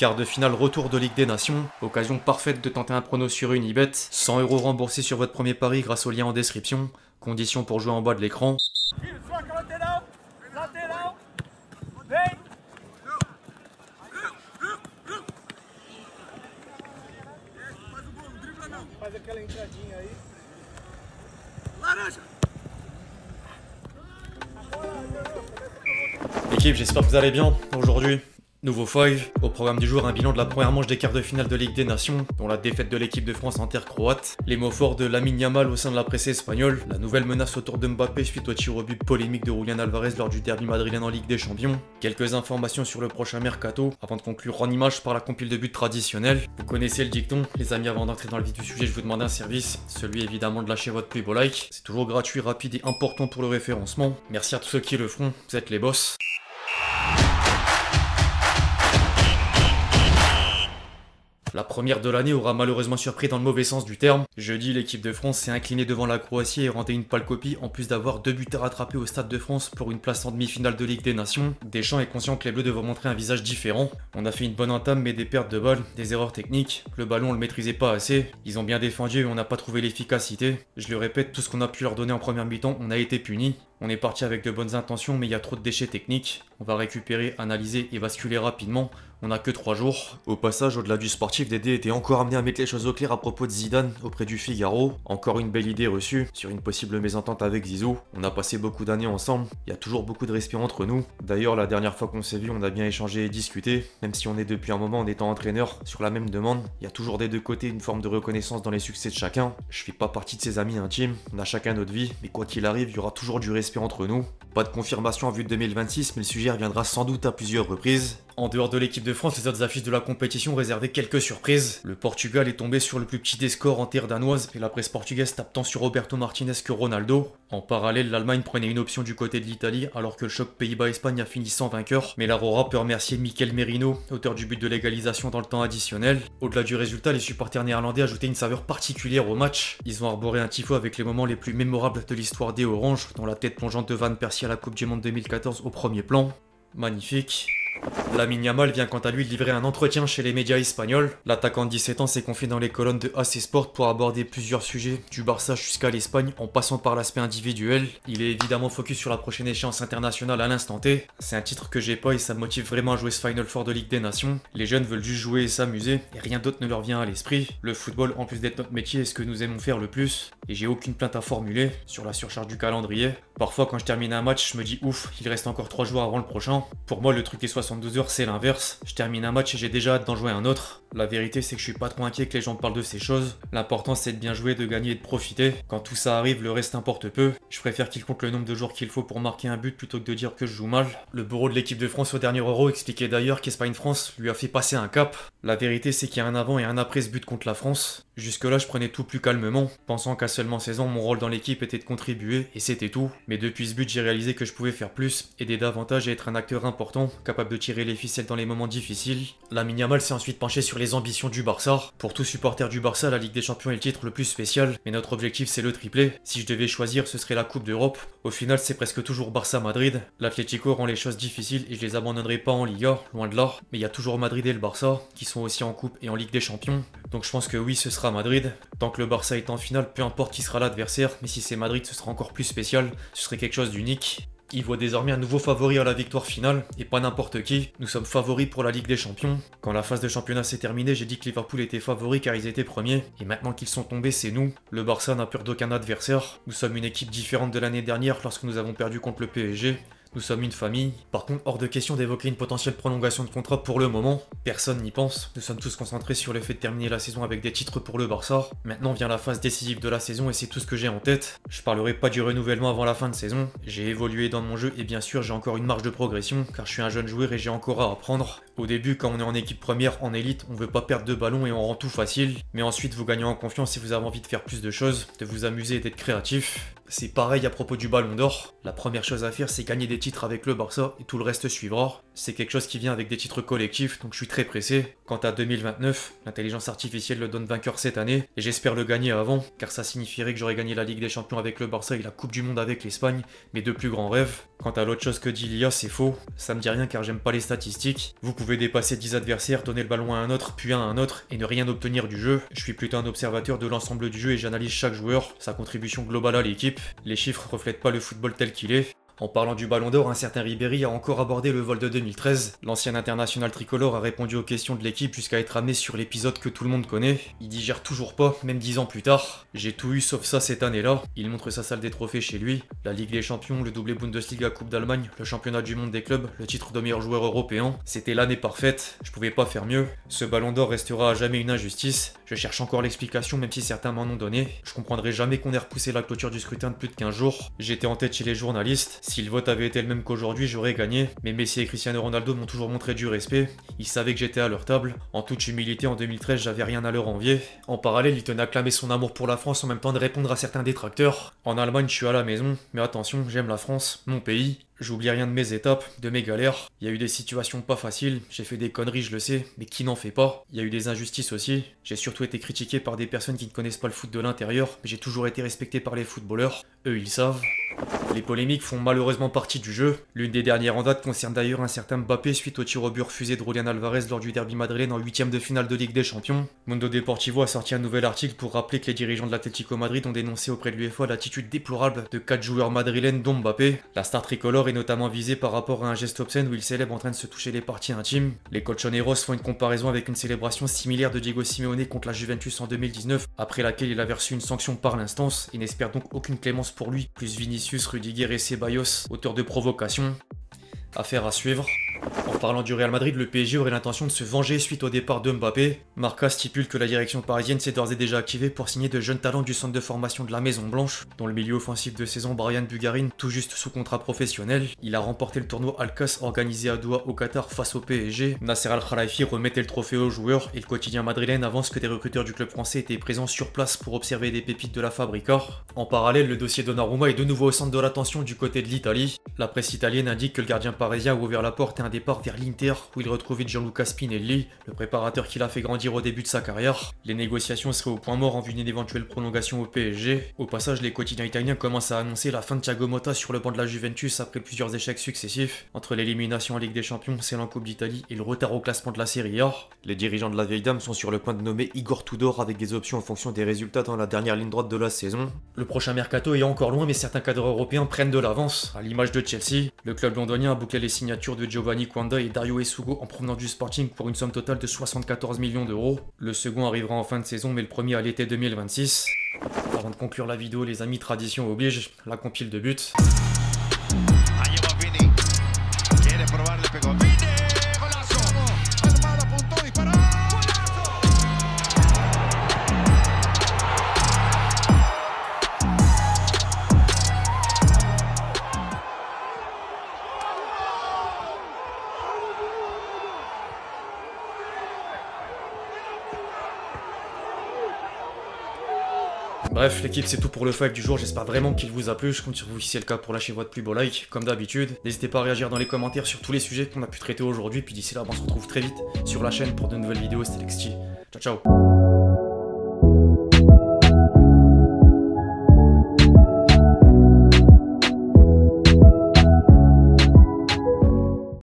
Quart de finale retour de Ligue des Nations, occasion parfaite de tenter un prono sur Unibet, 100 € remboursés sur votre premier pari grâce au lien en description, conditions pour jouer en bas de l'écran. Faz aquela entradinha aí. Laranja! L'équipe, j'espère que vous allez bien. Aujourd'hui, nouveau 5. Au programme du jour, un bilan de la première manche des quarts de finale de Ligue des Nations, dont la défaite de l'équipe de France en terre croate, les mots forts de Lamine Yamal au sein de la presse espagnole, la nouvelle menace autour de Mbappé suite au tir au but polémique de Julián Alvarez lors du derby madrilène en Ligue des Champions, quelques informations sur le prochain mercato, avant de conclure en images par la compile de buts traditionnelle. Vous connaissez le dicton, les amis, avant d'entrer dans le vif du sujet, je vous demande un service, celui évidemment de lâcher votre plus beau like. C'est toujours gratuit, rapide et important pour le référencement. Merci à tous ceux qui le feront, vous êtes les boss. La première de l'année aura malheureusement surpris dans le mauvais sens du terme. Jeudi, l'équipe de France s'est inclinée devant la Croatie et rendait une pâle copie en plus d'avoir 2 buts à rattraper au Stade de France pour une place en demi-finale de Ligue des Nations. Deschamps est conscient que les Bleus devront montrer un visage différent. On a fait une bonne entame mais des pertes de balles, des erreurs techniques. Le ballon on le maîtrisait pas assez. Ils ont bien défendu et on n'a pas trouvé l'efficacité. Je le répète, tout ce qu'on a pu leur donner en première mi-temps, on a été puni. On est parti avec de bonnes intentions mais il y a trop de déchets techniques. On va récupérer, analyser et basculer rapidement. On n'a que 3 jours. Au passage, au-delà du sportif, Dédé était encore amené à mettre les choses au clair à propos de Zidane auprès du Figaro. Encore une belle idée reçue sur une possible mésentente avec Zizou. On a passé beaucoup d'années ensemble, il y a toujours beaucoup de respect entre nous. D'ailleurs, la dernière fois qu'on s'est vu, on a bien échangé et discuté. Même si on est depuis un moment en étant entraîneur sur la même demande, il y a toujours des deux côtés une forme de reconnaissance dans les succès de chacun. Je fais pas partie de ses amis intimes, on a chacun notre vie, mais quoi qu'il arrive, il y aura toujours du respect entre nous. Pas de confirmation en vue de 2026, mais le sujet reviendra sans doute à plusieurs reprises. En dehors de l'équipe de France, les autres affiches de la compétition réservaient quelques surprises. Le Portugal est tombé sur le plus petit des scores en terre danoise et la presse portugaise tape tant sur Roberto Martinez que Ronaldo. En parallèle, l'Allemagne prenait une option du côté de l'Italie alors que le choc Pays-Bas-Espagne a fini sans vainqueur. Mais l'Aurora peut remercier Mikel Merino, auteur du but de l'égalisation dans le temps additionnel. Au-delà du résultat, les supporters néerlandais ajoutaient une saveur particulière au match. Ils ont arboré un tifo avec les moments les plus mémorables de l'histoire des Oranges, dont la tête plongeante de Van Persie à la Coupe du Monde 2014 au premier plan. Magnifique. Lamine Yamal vient quant à lui livrer un entretien chez les médias espagnols. L'attaquant de 17 ans s'est confié dans les colonnes de AC Sport pour aborder plusieurs sujets, du Barça jusqu'à l'Espagne, en passant par l'aspect individuel. Il est évidemment focus sur la prochaine échéance internationale à l'instant T. C'est un titre que j'ai pas et ça me motive vraiment à jouer ce Final Four de Ligue des Nations. Les jeunes veulent juste jouer et s'amuser, et rien d'autre ne leur vient à l'esprit. Le football, en plus d'être notre métier, est ce que nous aimons faire le plus. Et j'ai aucune plainte à formuler sur la surcharge du calendrier. Parfois quand je termine un match, je me dis ouf, il reste encore 3 jours avant le prochain. Pour moi, le truc des 72 heures, c'est l'inverse. Je termine un match et j'ai déjà hâte d'en jouer un autre. La vérité, c'est que je suis pas trop inquiet que les gens parlent de ces choses. L'important, c'est de bien jouer, de gagner et de profiter. Quand tout ça arrive, le reste importe peu. Je préfère qu'il compte le nombre de jours qu'il faut pour marquer un but plutôt que de dire que je joue mal. Le bourreau de l'équipe de France au dernier Euro expliquait d'ailleurs qu'Espagne-France lui a fait passer un cap. La vérité, c'est qu'il y a un avant et un après ce but contre la France. Jusque-là, je prenais tout plus calmement, pensant qu'à seulement 16 ans, mon rôle dans l'équipe était de contribuer, et c'était tout. Mais depuis ce but, j'ai réalisé que je pouvais faire plus, aider davantage et être un acteur important, capable de tirer les ficelles dans les moments difficiles. Lamine Yamal s'est ensuite penché sur les ambitions du Barça. Pour tout supporter du Barça, la Ligue des Champions est le titre le plus spécial, mais notre objectif c'est le triplé. Si je devais choisir, ce serait la Coupe d'Europe. Au final, c'est presque toujours Barça-Madrid. L'Atlético rend les choses difficiles et je les abandonnerai pas en Liga, loin de là. Mais il y a toujours Madrid et le Barça, qui sont aussi en Coupe et en Ligue des Champions. Donc je pense que oui, ce sera Madrid. Tant que le Barça est en finale, peu importe qui sera l'adversaire, mais si c'est Madrid, ce sera encore plus spécial, ce serait quelque chose d'unique. Il voit désormais un nouveau favori à la victoire finale, et pas n'importe qui. Nous sommes favoris pour la Ligue des Champions. Quand la phase de championnat s'est terminée, j'ai dit que Liverpool était favori car ils étaient premiers. Et maintenant qu'ils sont tombés, c'est nous. Le Barça n'a peur d'aucun adversaire. Nous sommes une équipe différente de l'année dernière lorsque nous avons perdu contre le PSG. Nous sommes une famille. Par contre, hors de question d'évoquer une potentielle prolongation de contrat pour le moment. Personne n'y pense. Nous sommes tous concentrés sur le fait de terminer la saison avec des titres pour le Barça. Maintenant vient la phase décisive de la saison et c'est tout ce que j'ai en tête. Je parlerai pas du renouvellement avant la fin de saison. J'ai évolué dans mon jeu et bien sûr j'ai encore une marge de progression car je suis un jeune joueur et j'ai encore à apprendre. Au début, quand on est en équipe première, en élite, on veut pas perdre de ballon et on rend tout facile. Mais ensuite, vous gagnez en confiance et vous avez envie de faire plus de choses, de vous amuser et d'être créatif. C'est pareil à propos du Ballon d'Or. La première chose à faire, c'est gagner des titres avec le Barça et tout le reste suivra. C'est quelque chose qui vient avec des titres collectifs, donc je suis très pressé. Quant à 2029, l'intelligence artificielle le donne vainqueur cette année, et j'espère le gagner avant, car ça signifierait que j'aurais gagné la Ligue des Champions avec le Barça et la Coupe du Monde avec l'Espagne, mes deux plus grands rêves. Quant à l'autre chose que dit l'IA, c'est faux, ça me dit rien car j'aime pas les statistiques. Vous pouvez dépasser 10 adversaires, donner le ballon à un autre, puis à un autre, et ne rien obtenir du jeu. Je suis plutôt un observateur de l'ensemble du jeu et j'analyse chaque joueur, sa contribution globale à l'équipe. Les chiffres reflètent pas le football tel qu'il est. En parlant du Ballon d'Or, un certain Ribéry a encore abordé le vol de 2013. L'ancien international tricolore a répondu aux questions de l'équipe jusqu'à être amené sur l'épisode que tout le monde connaît. Il digère toujours pas, même 10 ans plus tard. J'ai tout eu sauf ça cette année-là. Il montre sa salle des trophées chez lui. La Ligue des Champions, le doublé Bundesliga Coupe d'Allemagne, le championnat du monde des clubs, le titre de meilleur joueur européen. C'était l'année parfaite, je pouvais pas faire mieux. Ce Ballon d'Or restera à jamais une injustice. Je cherche encore l'explication même si certains m'en ont donné. Je comprendrai jamais qu'on ait repoussé la clôture du scrutin de plus de 15 jours. J'étais en tête chez les journalistes. Si le vote avait été le même qu'aujourd'hui, j'aurais gagné. Mais Messi et Cristiano Ronaldo m'ont toujours montré du respect. Ils savaient que j'étais à leur table. En toute humilité, en 2013, j'avais rien à leur envier. En parallèle, il tenait à clamer son amour pour la France en même temps de répondre à certains détracteurs. En Allemagne, je suis à la maison. Mais attention, j'aime la France, mon pays. J'oublie rien de mes étapes, de mes galères. Il y a eu des situations pas faciles, j'ai fait des conneries, je le sais, mais qui n'en fait pas? Il y a eu des injustices aussi. J'ai surtout été critiqué par des personnes qui ne connaissent pas le foot de l'intérieur, mais j'ai toujours été respecté par les footballeurs. Eux, ils savent. Les polémiques font malheureusement partie du jeu. L'une des dernières en date concerne d'ailleurs un certain Mbappé suite au tir au but refusé de Julián Alvarez lors du derby madrilène en 8ème de finale de Ligue des Champions. Mundo Deportivo a sorti un nouvel article pour rappeler que les dirigeants de l'Atlético Madrid ont dénoncé auprès de l'UEFA l'attitude déplorable de 4 joueurs madrilènes dont Mbappé. La star tricolore est notamment visée par rapport à un geste obscène où il célèbre en train de se toucher les parties intimes. Les colchoneros font une comparaison avec une célébration similaire de Diego Simeone contre la Juventus en 2019, après laquelle il avait reçu une sanction par l'instance et n'espère donc aucune clémence pour lui, plus Vinicius, Rudiger et Ceballos, auteurs de provocations. Affaire à suivre. En parlant du Real Madrid, le PSG aurait l'intention de se venger suite au départ de Mbappé. Marca stipule que la direction parisienne s'est d'ores et déjà activée pour signer de jeunes talents du centre de formation de la Maison Blanche, dont le milieu offensif de saison Brian Bugarin, tout juste sous contrat professionnel. Il a remporté le tournoi Al-Cas organisé à Doha au Qatar face au PSG. Nasser Al-Khelaifi remettait le trophée aux joueurs et le quotidien madrilène avance que des recruteurs du club français étaient présents sur place pour observer des pépites de la Fabrica. En parallèle, le dossier Donnarumma est de nouveau au centre de l'attention du côté de l'Italie. La presse italienne indique que le gardien parisien a ouvert la porte à un départ vers l'Inter où il retrouvait Gianluca Spinelli, le préparateur qui l'a fait grandir au début de sa carrière. Les négociations seraient au point mort en vue d'une éventuelle prolongation au PSG. Au passage, les quotidiens italiens commencent à annoncer la fin de Thiago Motta sur le banc de la Juventus après plusieurs échecs successifs. Entre l'élimination en Ligue des Champions, c'est en Coupe d'Italie et le retard au classement de la Serie A. Les dirigeants de la vieille dame sont sur le point de nommer Igor Tudor avec des options en fonction des résultats dans la dernière ligne droite de la saison. Le prochain mercato est encore loin mais certains cadres européens prennent de l'avance. À l'image de Chelsea, le club londonien a bouclé les signatures de Giovanni Quanda et Dario Essugo en provenance du Sporting pour une somme totale de 74 millions d'euros. Le second arrivera en fin de saison mais le premier à l'été 2026. Avant de conclure la vidéo, les amis, tradition oblige, la compile de buts. Bref, l'équipe, c'est tout pour le five du jour, j'espère vraiment qu'il vous a plu, je compte sur vous si c'est le cas pour lâcher votre plus beau like, comme d'habitude. N'hésitez pas à réagir dans les commentaires sur tous les sujets qu'on a pu traiter aujourd'hui, puis d'ici là, on se retrouve très vite sur la chaîne pour de nouvelles vidéos, c'était Lexti. Ciao ciao.